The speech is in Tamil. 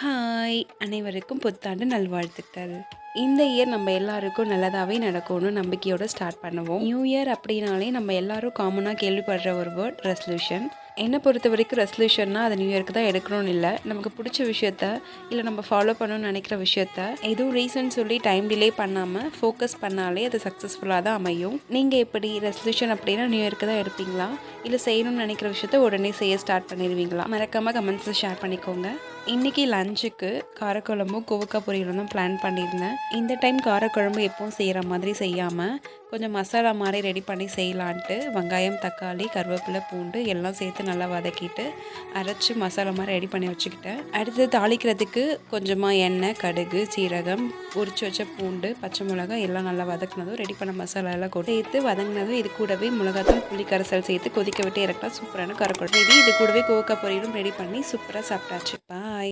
ஹாய்! அனைவருக்கும் புத்தாண்டு நல்வாழ்த்துக்கள். இந்த இயர் நம்ம எல்லாருக்கும் நல்லதாவே நடக்கும்னு நம்பிக்கையோட ஸ்டார்ட் பண்ணுவோம். நியூ இயர் அப்படின்னாலே நம்ம எல்லாரும் காமனா கேள்விப்படுற ஒரு வேர்ட் ரெசல்யூஷன். என்ன பொறுத்தவரைக்கும் ரெசல்யூஷன்னா அது நியூ இயர்க்கு தான் எடுக்கணும்னு இல்ல. நமக்கு புடிச்ச விஷயத்த, இல்ல நம்ம ஃபாலோ பண்ணணும்னு நெனைக்கிற விஷயத்த, எதுவும் ரீசன் சொல்லி டைம் டிலே பண்ணாம ஃபோக்கஸ் பண்ணாலே அது சக்ஸஸ்ஃபுல்லா தான் அமையும். நீங்க எப்படி ரெசல்யூஷன் அப்படின்னா நியூ இயர்க்கு தான் எடுப்பீங்களா? இல்ல செய்யணும்னு நெனைக்கிற விஷயத்த உடனே செய்ய ஸ்டார்ட் பண்ணிருவீங்களா? மறக்காம கமெண்ட்ஸ்ல ஷேர் பண்ணிக்கோங்க. இன்னைக்கு லஞ்சுக்கு காரக்குழம்பும் கோவக்காய் பொரியலும் தான் பிளான் பண்ணியிருந்தேன். இந்த டைம் காரக்குழம்பு எப்பவும் செய்கிற மாதிரி செய்யாமல் கொஞ்சம் மசாலா மாதிரி ரெடி பண்ணி செய்யலான்ட்டு வெங்காயம், தக்காளி, கருவேப்பிலை, பூண்டு எல்லாம் சேர்த்து நல்லா வதக்கிட்டு அரைச்சி மசாலா மாதிரி ரெடி பண்ணி வச்சுக்கிட்டேன். அடுத்து தாளிக்கிறதுக்கு கொஞ்சமாக எண்ணெய், கடுகு, சீரகம், உரிச்சு வச்ச பூண்டு, பச்சை மிளகாய் எல்லாம் நல்லா வதக்கினதும் ரெடி பண்ண மசாலா எல்லாம் கொண்டு சேர்த்து வதங்கினதும் இது கூடவே மிளகாத்தூள், புளி கரைசல் சேர்த்து கொதிக்க விட்டு இறக்கினா சூப்பரான காரக்குழம்பு. இது கூடவே கோவக்காய் பொரியலும் ரெடி பண்ணி சூப்பராக சாப்பிட்டாச்சு. பாய்.